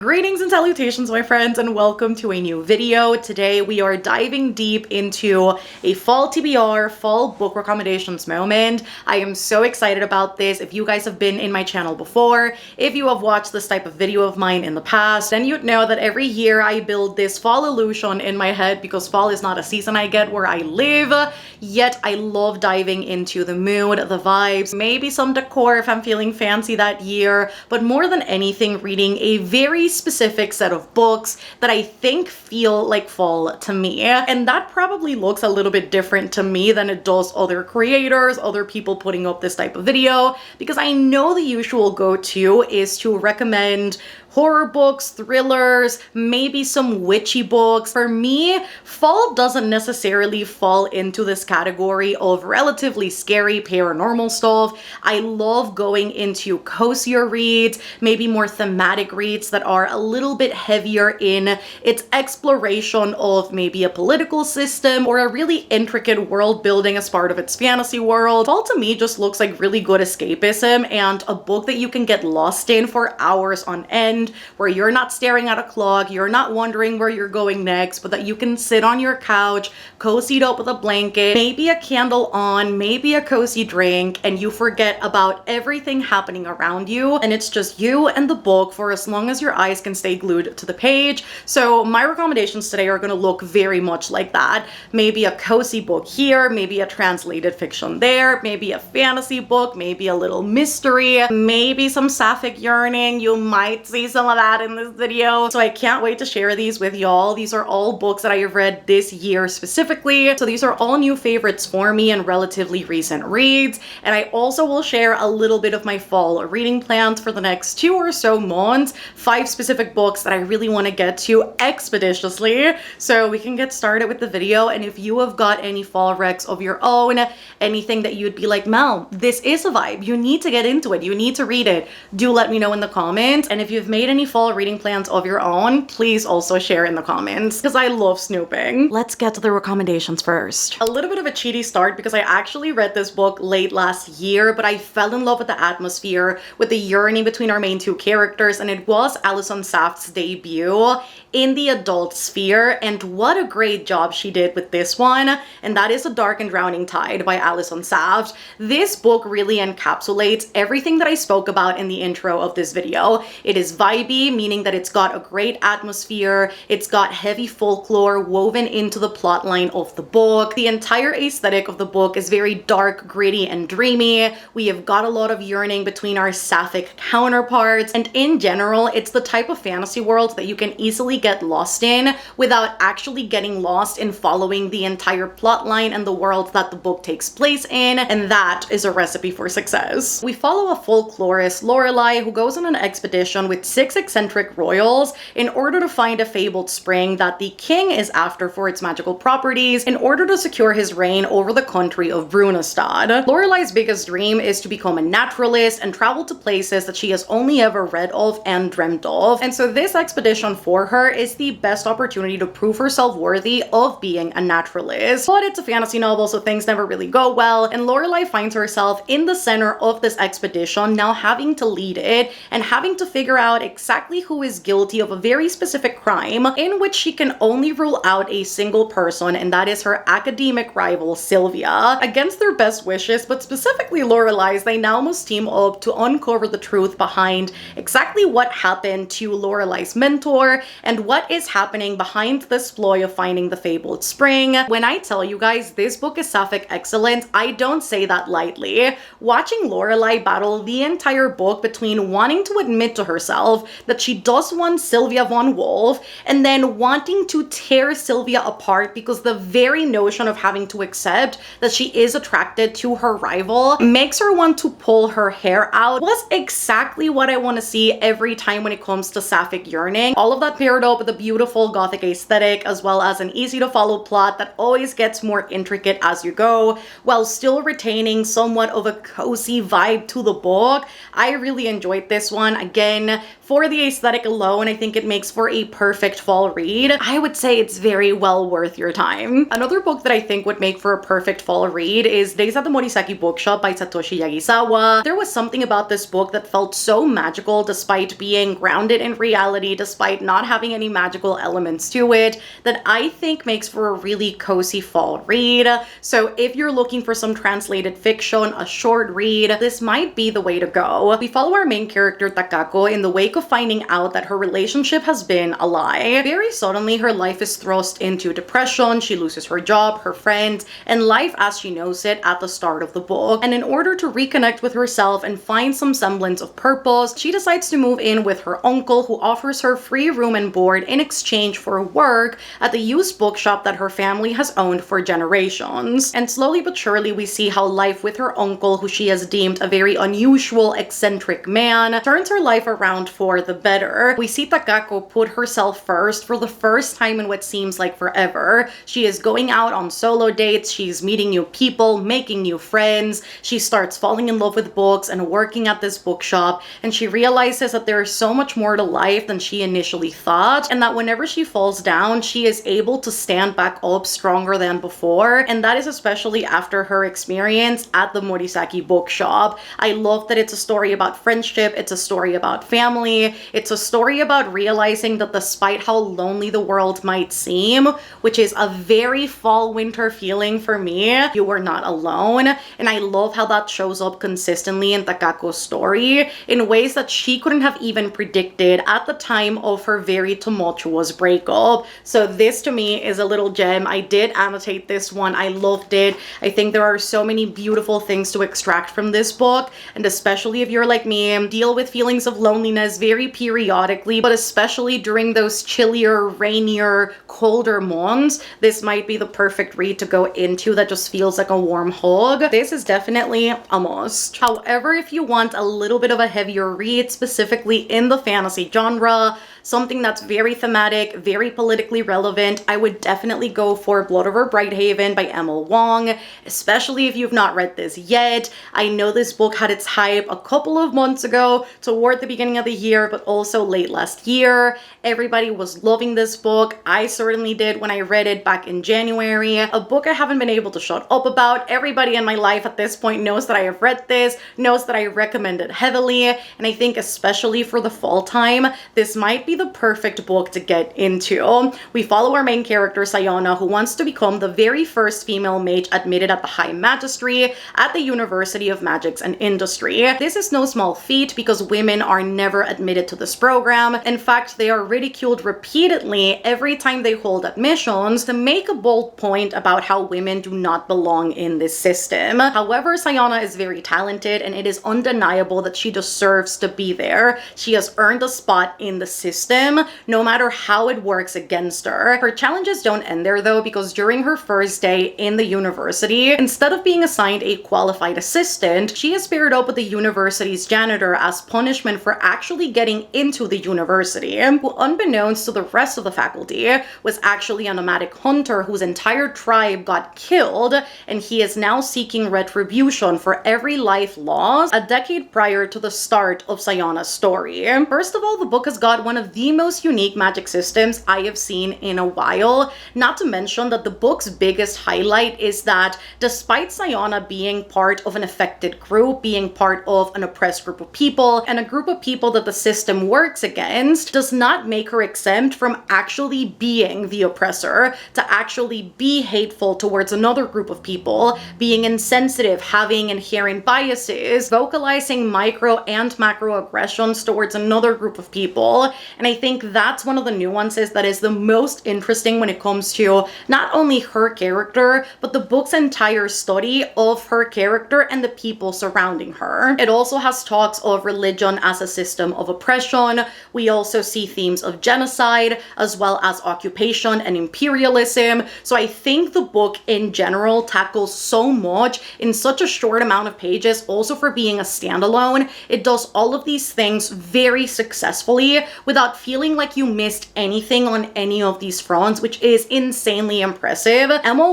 Greetings and salutations, my friends, and welcome to a new video. Today we are diving deep into a fall TBR, fall book recommendations moment. I am so excited about this. If you guys have been in my channel before, if you have watched this type of video of mine in the past, then you'd know that every year I build this fall illusion in my head because fall is not a season I get where I live, yet I love diving into the mood, the vibes, maybe some decor if I'm feeling fancy that year, but more than anything, reading a very specific set of books that I think feel like fall to me. And that probably looks a little bit different to me than it does other creators, other people putting up this type of video, because I know the usual go-to is to recommend horror books, thrillers, maybe some witchy books. For me, fall doesn't necessarily fall into this category of relatively scary paranormal stuff. I love going into cozier reads, maybe more thematic reads that are a little bit heavier in its exploration of maybe a political system or a really intricate world building as part of its fantasy world. Fall to me just looks like really good escapism and a book that you can get lost in for hours on end, where you're not staring at a clock, you're not wondering where you're going next, but that you can sit on your couch, cozied up with a blanket, maybe a candle on, maybe a cozy drink, and you forget about everything happening around you, and it's just you and the book for as long as your eyes can stay glued to the page. So my recommendations today are gonna look very much like that. Maybe a cozy book here, maybe a translated fiction there, maybe a fantasy book, maybe a little mystery, maybe some sapphic yearning. You might see some of that in this video. So I can't wait to share these with y'all. These are all books that I have read this year specifically. So these are all new favorites for me and relatively recent reads. And I also will share a little bit of my fall reading plans for the next 2 or so months. 5 specific books that I really want to get to expeditiously. So we can get started with the video. And if you have got any fall recs of your own, anything that you'd be like, Mel, this is a vibe, you need to get into it, you need to read it, do let me know in the comments. And if you've made any fall reading plans of your own, please also share in the comments because I love snooping. Let's get to the recommendations first. A little bit of a cheaty start because I actually read this book late last year, but I fell in love with the atmosphere, with the yearning between our main 2 characters, and it was Allison Saft's debut in the adult sphere, and what a great job she did with this one, and that is A Dark and Drowning Tide by Allison Saft. This book really encapsulates everything that I spoke about in the intro of this video. It is vibey, meaning that it's got a great atmosphere, it's got heavy folklore woven into the plotline of the book. The entire aesthetic of the book is very dark, gritty, and dreamy. We have got a lot of yearning between our sapphic counterparts, and in general, it's the type of fantasy world that you can easily get lost in without actually getting lost in following the entire plot line and the world that the book takes place in, and that is a recipe for success. We follow a folklorist, Lorelei, who goes on an expedition with 6 eccentric royals in order to find a fabled spring that the king is after for its magical properties in order to secure his reign over the country of Brunestad. Lorelei's biggest dream is to become a naturalist and travel to places that she has only ever read of and dreamt of, and so this expedition for her is the best opportunity to prove herself worthy of being a naturalist. But it's a fantasy novel, so things never really go well, and Lorelei finds herself in the center of this expedition, now having to lead it and having to figure out exactly who is guilty of a very specific crime in which she can only rule out a single person, and that is her academic rival Sylvia. Against their best wishes, but specifically Lorelei's, they now must team up to uncover the truth behind exactly what happened to Lorelei's mentor and what is happening behind this ploy of finding the fabled spring. When I tell you guys this book is sapphic excellence, I don't say that lightly. Watching Lorelei battle the entire book between wanting to admit to herself that she does want Sylvia von Wolf and then wanting to tear Sylvia apart because the very notion of having to accept that she is attracted to her rival makes her want to pull her hair out was exactly what I want to see every time when it comes to sapphic yearning. All of that paired up with a beautiful gothic aesthetic as well as an easy to follow plot that always gets more intricate as you go while still retaining somewhat of a cozy vibe to the book. I really enjoyed this one. Again, for the aesthetic alone, I think it makes for a perfect fall read. I would say it's very well worth your time. Another book that I think would make for a perfect fall read is Days at the Morisaki Bookshop by Satoshi Yagisawa. There was something about this book that felt so magical despite being grounded in reality, despite not having any magical elements to it, that I think makes for a really cozy fall read. So if you're looking for some translated fiction, a short read, this might be the way to go. We follow our main character Takako in the wake of finding out that her relationship has been a lie. Very suddenly, her life is thrust into depression, she loses her job, her friends, and life as she knows it at the start of the book. And in order to reconnect with herself and find some semblance of purpose, she decides to move in with her uncle, who offers her free room and board in exchange for work at the used bookshop that her family has owned for generations. And slowly but surely, we see how life with her uncle, who she has deemed a very unusual, eccentric man, turns her life around for the better. We see Takako put herself first for the first time in what seems like forever. She is going out on solo dates, she's meeting new people, making new friends, she starts falling in love with books and working at this bookshop, and she realizes that there is so much more to life than she initially thought, and that whenever she falls down, she is able to stand back up stronger than before, and that is especially after her experience at the Morisaki bookshop. I love that it's a story about friendship, it's a story about family, it's a story about realizing that despite how lonely the world might seem, which is a very fall-winter feeling for me, you are not alone. And I love how that shows up consistently in Takako's story in ways that she couldn't have even predicted at the time of her very tumultuous breakup. So this to me is a little gem. I did annotate this one. I loved it. I think there are so many beautiful things to extract from this book, and especially if you're like me, deal with feelings of loneliness very periodically, but especially during those chillier, rainier, colder months, this might be the perfect read to go into that just feels like a warm hug. This is definitely a must. However, if you want a little bit of a heavier read, specifically in the fantasy genre, something that's very thematic, very politically relevant, I would definitely go for Blood Over Brighthaven by Wang, especially if you've not read this yet. I know this book had its hype a couple of months ago, toward the beginning of the year, but also late last year. Everybody was loving this book. I certainly did when I read it back in January. A book I haven't been able to shut up about. Everybody in my life at this point knows that I have read this, knows that I recommend it heavily, and I think especially for the fall time, this might be the perfect book to get into. We follow our main character Sayona, who wants to become the very first female mage admitted at the High Magistracy at the University of Magics and Industry. This is no small feat because women are never admitted to this program. In fact, they are ridiculed repeatedly every time they hold admissions to make a bold point about how women do not belong in this system. However, Sayona is very talented, and it is undeniable that she deserves to be there. She has earned a spot in the system, no matter how it works against her. Her challenges don't end there though, because during her first day in the university, instead of being assigned a qualified assistant, she is paired up with the university's janitor as punishment for actually getting into the university, who unbeknownst to the rest of the faculty, was actually a nomadic hunter whose entire tribe got killed, and he is now seeking retribution for every life lost a decade prior to the start of Sayona's story. First of all, the book has got one of the most unique magic systems I have seen in a while, not to mention that the book's biggest highlight is that despite Sayona being part of an affected group, being part of an oppressed group of people, and a group of people that the system works against, does not make her exempt from actually being the oppressor, to actually be hateful towards another group of people, being insensitive, having inherent biases, vocalizing micro and macro aggressions towards another group of people. And I think that's one of the nuances that is the most interesting when it comes to not only her character, but the book's entire study of her character and the people surrounding her. It also has talks of religion as a system of oppression. We also see themes of genocide, as well as occupation and imperialism. So I think the book in general tackles so much in such a short amount of pages. Also, for being a standalone, it does all of these things very successfully without without feeling like you missed anything on any of these fronts, which is insanely impressive.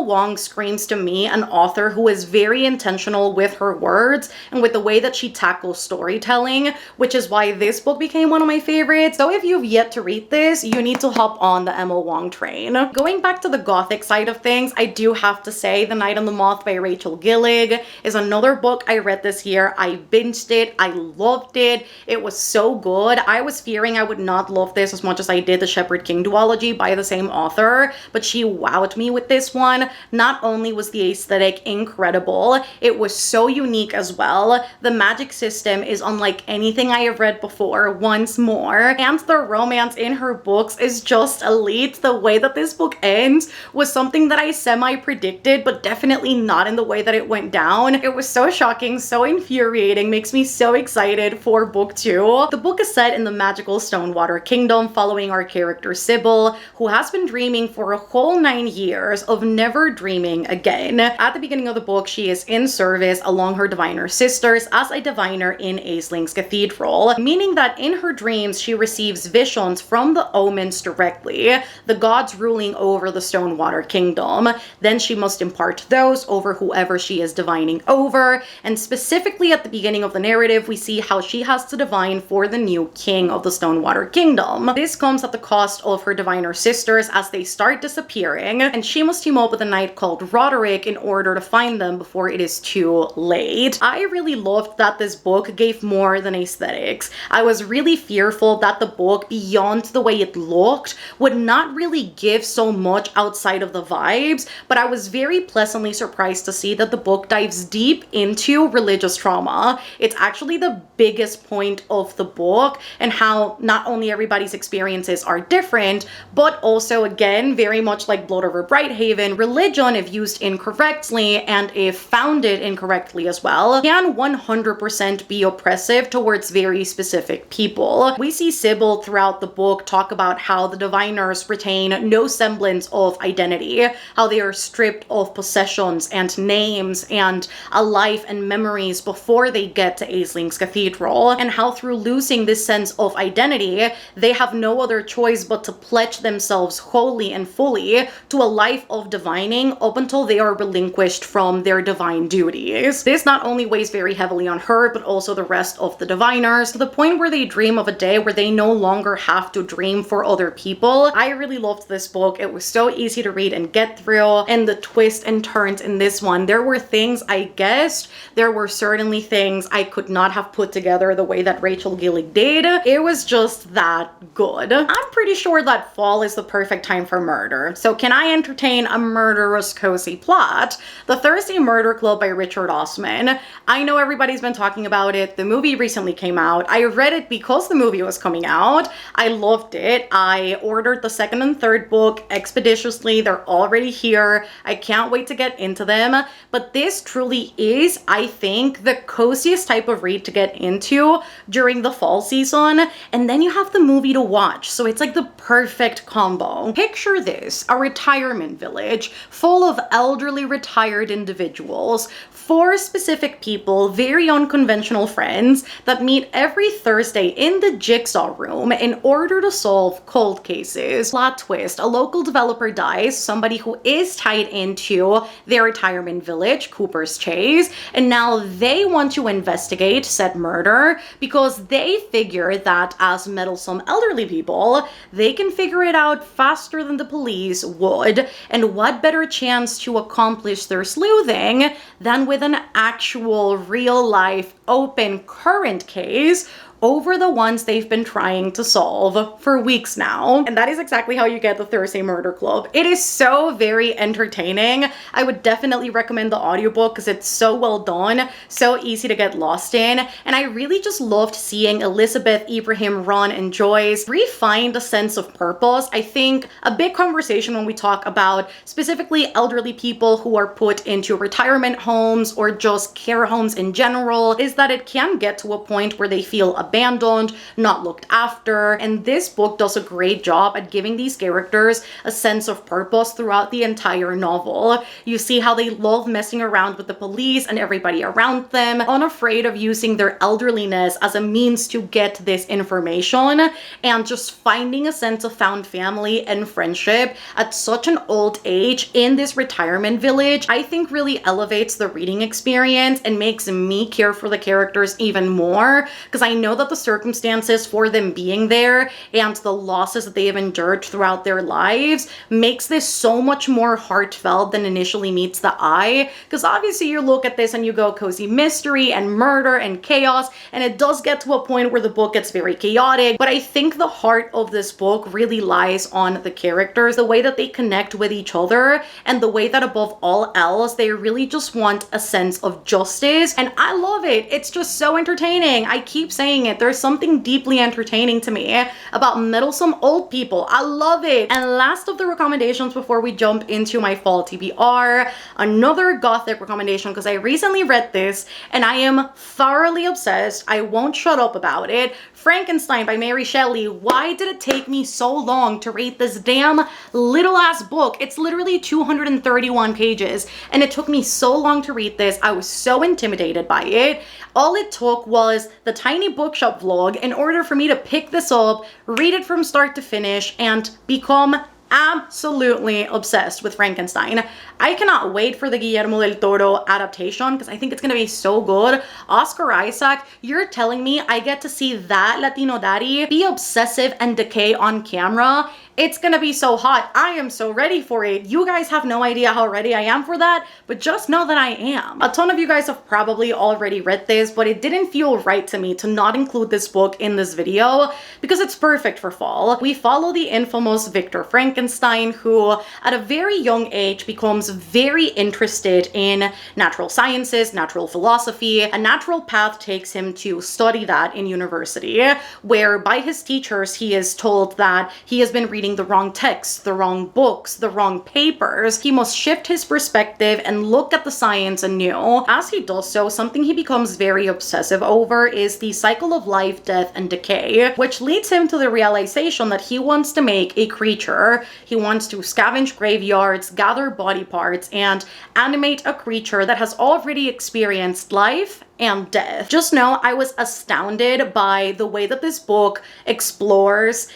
Wang screams to me an author who is very intentional with her words and with the way that she tackles storytelling, which is why this book became one of my favorites. So if you've yet to read this, you need to hop on the Wang train. Going back to the gothic side of things, I do have to say The Night and the Moth by Rachel Gillig is another book I read this year. I binged it. I loved it. It was so good. I was fearing I would not love this as much as I did the Shepherd King duology by the same author, but she wowed me with this one. Not only was the aesthetic incredible, it was so unique as well. The magic system is unlike anything I have read before once more, and the romance in her books is just elite. The way that this book ends was something that I semi-predicted, but definitely not in the way that it went down. It was so shocking, so infuriating, makes me so excited for book 2. The book is set in the magical Stonewater Kingdom, following our character Sybil, who has been dreaming for a whole 9 years of never dreaming again. At the beginning of the book, she is in service along her diviner sisters as a diviner in Aisling's cathedral, meaning that in her dreams she receives visions from the omens directly, the gods ruling over the Stonewater Kingdom. Then she must impart those over whoever she is divining over, and specifically at the beginning of the narrative, we see how she has to divine for the new king of the Stonewater Kingdom. This comes at the cost of her diviner sisters as they start disappearing, and she must team up with a knight called Roderick in order to find them before it is too late. I really loved that this book gave more than aesthetics. I was really fearful that the book, beyond the way it looked, would not really give so much outside of the vibes, but I was very pleasantly surprised to see that the book dives deep into religious trauma. It's actually the biggest point of the book, and how not only everybody's experiences are different, but also, again, very much like Blood Over Brighthaven, religion, if used incorrectly and if founded incorrectly as well, can 100% be oppressive towards very specific people. We see Sybil throughout the book talk about how the diviners retain no semblance of identity, how they are stripped of possessions and names and a life and memories before they get to Aisling's cathedral, and how through losing this sense of identity, they have no other choice but to pledge themselves wholly and fully to a life of divining up until they are relinquished from their divine duties. This not only weighs very heavily on her, but also the rest of the diviners, to the point where they dream of a day where they no longer have to dream for other people. I really loved this book. It was so easy to read and get through, and the twists and turns in this one, there were things I guessed, there were certainly things I could not have put together the way that Rachel Gillig did. It was just that good. I'm pretty sure that fall is the perfect time for murder. So can I entertain a murderous cozy plot? The Thursday Murder Club by Richard Osman. I know everybody's been talking about it. The movie recently came out. I read it because the movie was coming out. I loved it. I ordered the second and third book expeditiously. They're already here. I can't wait to get into them. But this truly is, I think, the coziest type of read to get into during the fall season. And then you have the movie to watch. So it's like the perfect combo. Picture this, a retirement village full of elderly retired individuals, 4 specific people, very unconventional friends that meet every Thursday in the Jigsaw room in order to solve cold cases. Plot twist, a local developer dies, somebody who is tied into their retirement village, Cooper's Chase, and now they want to investigate said murder because they figure that as meddlesome elderly people, they can figure it out faster than the police would. And what better chance to accomplish their sleuthing than with an actual real-life open current case over the ones they've been trying to solve for weeks now. And that is exactly how you get the Thursday Murder Club. It is so very entertaining. I would definitely recommend the audiobook because it's so well done, so easy to get lost in. And I really just loved seeing Elizabeth, Ibrahim, Ron, and Joyce refine a sense of purpose. I think a big conversation when we talk about specifically elderly people who are put into retirement homes or just care homes in general is that it can get to a point where they feel abandoned abandoned, not looked after. And this book does a great job at giving these characters a sense of purpose throughout the entire novel. You see how they love messing around with the police and everybody around them, unafraid of using their elderliness as a means to get this information, and just finding a sense of found family and friendship at such an old age in this retirement village, I think really elevates the reading experience and makes me care for the characters even more, because I know that the circumstances for them being there and the losses that they have endured throughout their lives makes this so much more heartfelt than initially meets the eye. Because obviously you look at this and you go cozy mystery and murder and chaos, and it does get to a point where the book gets very chaotic, but I think the heart of this book really lies on the characters, the way that they connect with each other, and the way that above all else they really just want a sense of justice. And I love it. It's just so entertaining. I keep saying it, there's something deeply entertaining to me about meddlesome old people. I love it. And last of the recommendations before we jump into my fall TBR, another gothic recommendation, because I recently read this and I am thoroughly obsessed. I won't shut up about it. Frankenstein by Mary Shelley. Why did it take me so long to read this damn little ass book? It's literally 231 pages and it took me so long to read this. I was so intimidated by it. All it took was the tiny bookshop vlog in order for me to pick this up, read it from start to finish, and become absolutely obsessed with Frankenstein. I cannot wait for the Guillermo del Toro adaptation because I think it's gonna be so good. Oscar Isaac, you're telling me I get to see that Latino daddy be obsessive and decay on camera? It's gonna be so hot. I am so ready for it. You guys have no idea how ready I am for that, but just know that I am. A ton of you guys have probably already read this, but it didn't feel right to me to not include this book in this video because it's perfect for fall. We follow the infamous Victor Frankenstein, who at a very young age becomes very interested in natural sciences, natural philosophy. A natural path takes him to study that in university, where by his teachers he is told that he has been reading the wrong texts, the wrong books, the wrong papers. He must shift his perspective and look at the science anew. As he does so, something he becomes very obsessive over is the cycle of life, death, and decay, which leads him to the realization that he wants to make a creature. He wants to scavenge graveyards, gather body parts, and animate a creature that has already experienced life and death. Just know I was astounded by the way that this book explores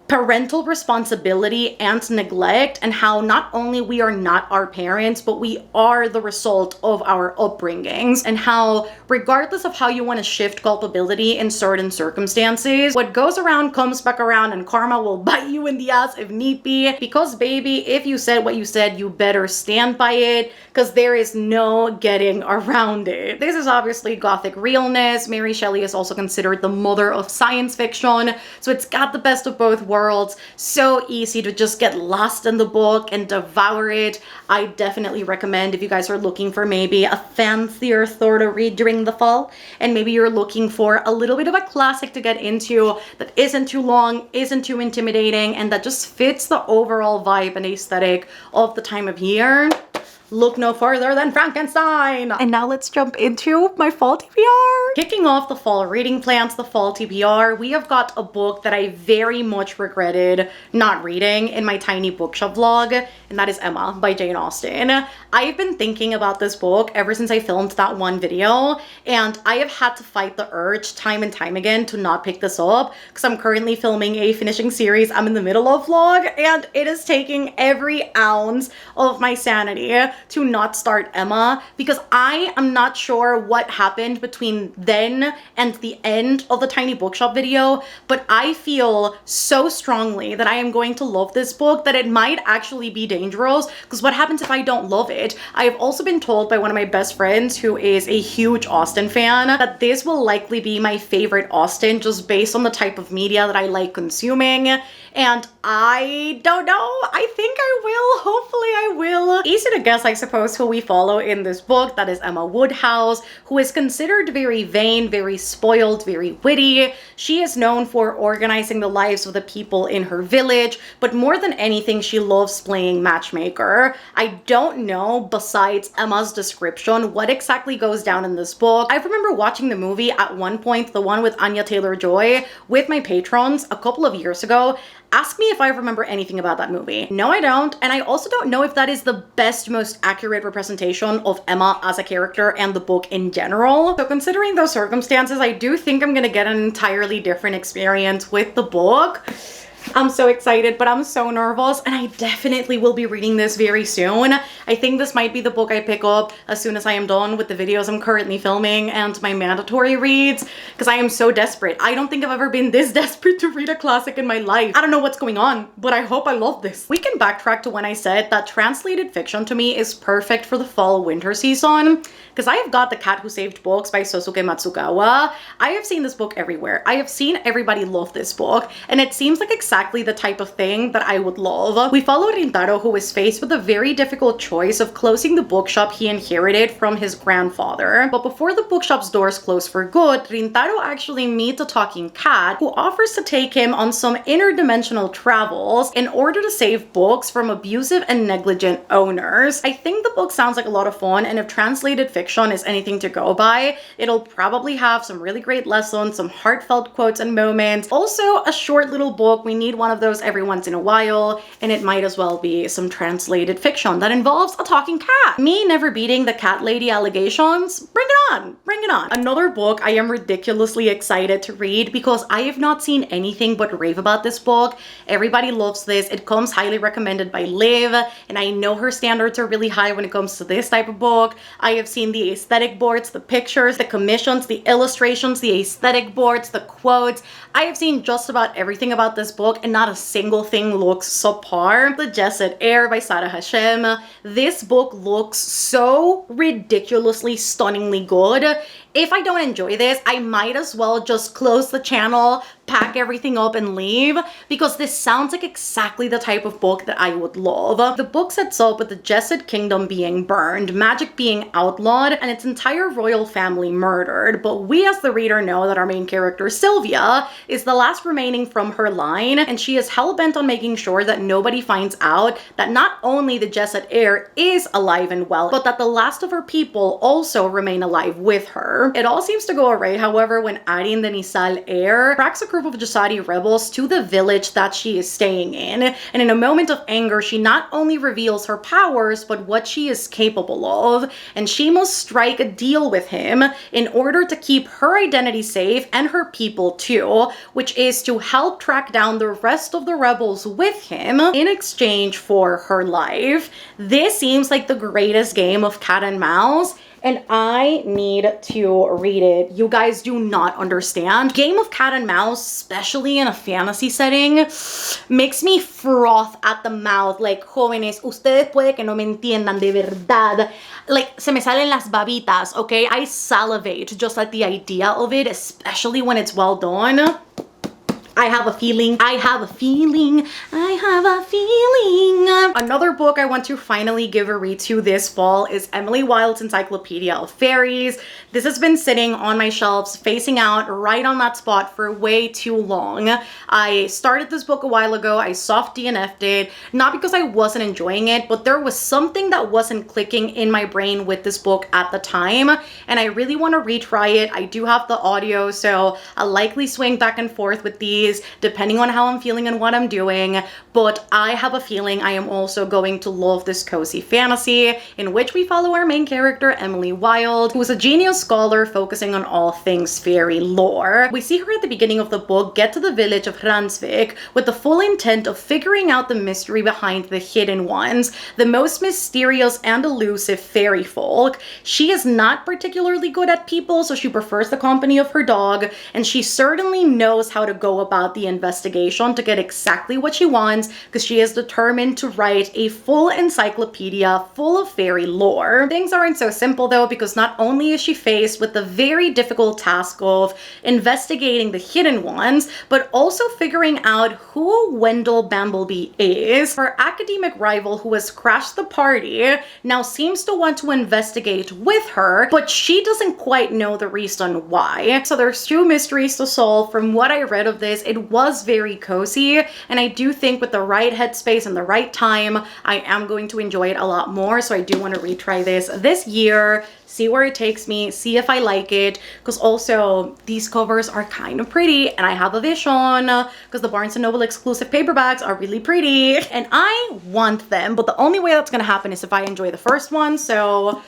parental responsibility and neglect, and how not only we are not our parents, but we are the result of our upbringings, and how regardless of how you want to shift culpability in certain circumstances, what goes around comes back around and karma will bite you in the ass if need be. Because baby, if you said what you said, you better stand by it, because there is no getting around it. This is obviously gothic realness. Mary Shelley is also considered the mother of science fiction, so it's got the best of both worlds. So easy to just get lost in the book and devour it. I definitely recommend if you guys are looking for maybe a fancier Thor to read during the fall, and maybe you're looking for a little bit of a classic to get into that isn't too long, isn't too intimidating, and that just fits the overall vibe and aesthetic of the time of year. Look no further than Frankenstein! And now let's jump into my fall TBR. Kicking off the fall reading plans, the fall TBR, we have got a book that I very much regretted not reading in my tiny bookshop vlog, and that is Emma by Jane Austen. I've been thinking about this book ever since I filmed that one video, and I have had to fight the urge time and time again to not pick this up because I'm currently filming a finishing series I'm in the middle of vlog, and it is taking every ounce of my sanity to not start Emma, because I am not sure what happened between then and the end of the tiny bookshop video, but I feel so strongly that I am going to love this book that it might actually be dangerous, because what happens if I don't love it? I have also been told by one of my best friends who is a huge Austen fan that this will likely be my favorite Austen just based on the type of media that I like consuming, and I don't know. I think I will. Hopefully I will. Easy to guess I suppose, who we follow in this book. That is Emma Woodhouse, who is considered very vain, very spoiled, very witty. She is known for organizing the lives of the people in her village, but more than anything, she loves playing matchmaker. I don't know, besides Emma's description, what exactly goes down in this book. I remember watching the movie at one point, the one with Anya Taylor-Joy, with my patrons a couple of years ago. Ask me if I remember anything about that movie. No, I don't. And I also don't know if that is the best, most accurate representation of Emma as a character and the book in general. So considering those circumstances, I do think I'm gonna get an entirely different experience with the book. I'm so excited, but I'm so nervous, and I definitely will be reading this very soon. I think this might be the book I pick up as soon as I am done with the videos I'm currently filming and my mandatory reads, because I am so desperate. I don't think I've ever been this desperate to read a classic in my life. I don't know what's going on, but I hope I love this. We can backtrack to when I said that translated fiction to me is perfect for the fall-winter season, because I have got The Cat Who Saved Books by Sosuke Matsukawa. I have seen this book everywhere. I have seen everybody love this book, and it seems like exactly the type of thing that I would love. We follow Rintaro, who is faced with a very difficult choice of closing the bookshop he inherited from his grandfather. But before the bookshop's doors close for good, Rintaro actually meets a talking cat who offers to take him on some interdimensional travels in order to save books from abusive and negligent owners. I think the book sounds like a lot of fun, and if translated fiction is anything to go by, it'll probably have some really great lessons, some heartfelt quotes and moments. Also, a short little book. We need one of those every once in a while, and it might as well be some translated fiction that involves a talking cat. Me never beating the cat lady allegations? Bring it on, bring it on. Another book I am ridiculously excited to read because I have not seen anything but rave about this book. Everybody loves this. It comes highly recommended by Liv, and I know her standards are really high when it comes to this type of book. I have seen the aesthetic boards, the pictures, the commissions, the illustrations, the aesthetic boards, the quotes. I have seen just about everything about this book, and not a single thing looks subpar. The Jasad Heir by Sara Hashem. This book looks so ridiculously, stunningly good. If I don't enjoy this, I might as well just close the channel, pack everything up, and leave, because this sounds like exactly the type of book that I would love. The book sets up with the Jasad kingdom being burned, magic being outlawed, and its entire royal family murdered. But we as the reader know that our main character, Sylvia, is the last remaining from her line, and she is hell-bent on making sure that nobody finds out that not only the Jasad Heir is alive and well, but that the last of her people also remain alive with her. It all seems to go awry, however, when Arin the Nisal Heir tracks a group of Jasadi rebels to the village that she is staying in, and in a moment of anger, she not only reveals her powers, but what she is capable of, and she must strike a deal with him in order to keep her identity safe and her people too, which is to help track down the rest of the rebels with him in exchange for her life. This seems like the greatest game of cat and mouse, and I need to read it. You guys do not understand. Game of cat and mouse, especially in a fantasy setting, makes me froth at the mouth. Like, jóvenes, ustedes puede que no me entiendan de verdad. Like, se me salen las babitas, okay? I salivate just at the idea of it, especially when it's well done. I have a feeling, I have a feeling, I have a feeling. Another book I want to finally give a read to this fall is Emily Wilde's Encyclopedia of Faeries. This has been sitting on my shelves, facing out right on that spot for way too long. I started this book a while ago. I soft DNF'd it, not because I wasn't enjoying it, but there was something that wasn't clicking in my brain with this book at the time, and I really want to retry it. I do have the audio, so I'll likely swing back and forth with these depending on how I'm feeling and what I'm doing, but I have a feeling I am also going to love this cozy fantasy in which we follow our main character, Emily Wilde, who is a genius scholar focusing on all things fairy lore. We see her at the beginning of the book get to the village of Hransvik with the full intent of figuring out the mystery behind the hidden ones, the most mysterious and elusive fairy folk. She is not particularly good at people, so she prefers the company of her dog, and she certainly knows how to go about about the investigation to get exactly what she wants, because she is determined to write a full encyclopedia full of fairy lore. Things aren't so simple though, because not only is she faced with the very difficult task of investigating the hidden ones, but also figuring out who Wendell Bumblebee is. Her academic rival, who has crashed the party, now seems to want to investigate with her, but she doesn't quite know the reason why. So there's two mysteries to solve. From what I read of this, it was very cozy, and I do think with the right headspace and the right time, I am going to enjoy it a lot more. So I do want to retry this year, see where it takes me, see if I like it, because also these covers are kind of pretty, and I have a vision because the Barnes & Noble exclusive paperbacks are really pretty and I want them, but the only way that's gonna happen is if I enjoy the first one. So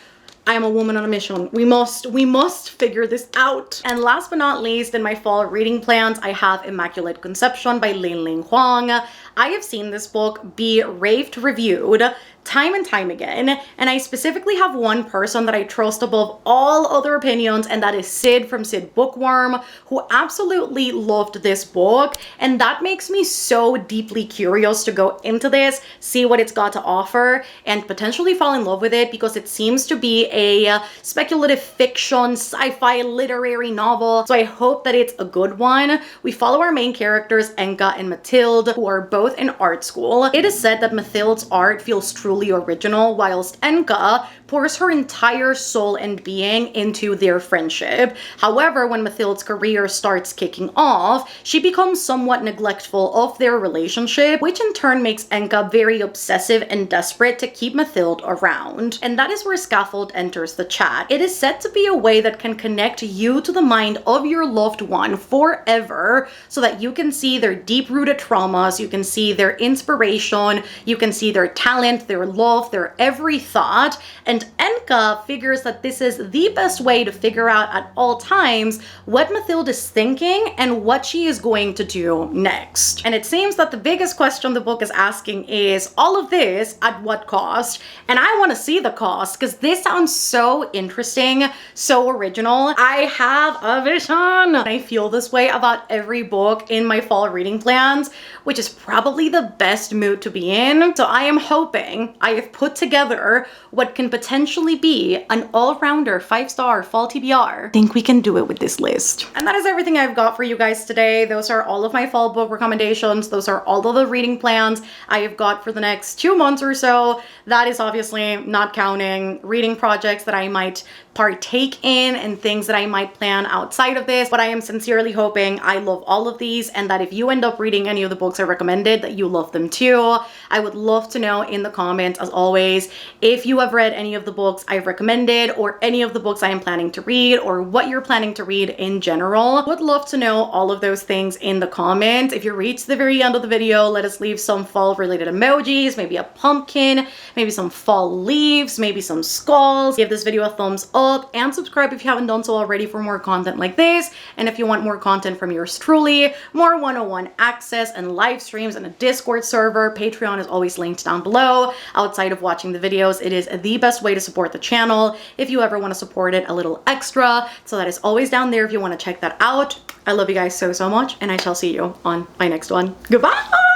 I am a woman on a mission. We must figure this out. And last but not least, in my fall reading plans, I have Immaculate Conception by Ling Huang. I have seen this book be raved reviewed time and time again, and I specifically have one person that I trust above all other opinions, and that is Sid from Sid Bookworm, who absolutely loved this book, and that makes me so deeply curious to go into this, see what it's got to offer, and potentially fall in love with it, because it seems to be a speculative fiction, sci-fi literary novel, so I hope that it's a good one. We follow our main characters, Enka and Mathilde, who are both in art school. It is said that Mathilde's art feels truly original, whilst Enka pours her entire soul and being into their friendship. However, when Mathilde's career starts kicking off, she becomes somewhat neglectful of their relationship, which in turn makes Enka very obsessive and desperate to keep Mathilde around. And that is where Scaffold enters the chat. It is said to be a way that can connect you to the mind of your loved one forever, so that you can see their deep-rooted traumas, you can see their inspiration, you can see their talent, their love, their every thought, and Enka figures that this is the best way to figure out at all times what Mathilde is thinking and what she is going to do next. And it seems that the biggest question the book is asking is, all of this at what cost? And I want to see the cost, because this sounds so interesting, so original. I have a vision. I feel this way about every book in my fall reading plans, which is probably the best mood to be in. So I am hoping I have put together what can potentially be an all-rounder 5-star fall TBR. I think we can do it with this list. And that is everything I've got for you guys today. Those are all of my fall book recommendations. Those are all of the reading plans I have got for the next 2 months or so. That is obviously not counting reading projects that I might partake in and things that I might plan outside of this, but I am sincerely hoping I love all of these, and that if you end up reading any of the books I recommended, that you love them too. I would love to know in the comments, as always, if you have read any of the books I've recommended, or any of the books I am planning to read, or what you're planning to read in general. Would love to know all of those things in the comments. If you reach the very end of the video, let us leave some fall related emojis, maybe a pumpkin, maybe some fall leaves, maybe some skulls. Give this video a thumbs up and subscribe if you haven't done so already for more content like this. And if you want more content from yours truly, more 101 access and live streams and a Discord server, Patreon is always linked down below. Outside of watching the videos, it is the best way to support the channel if you ever want to support it a little extra. So that is always down there if you want to check that out. I love you guys so much, and I shall see you on my next one. Goodbye!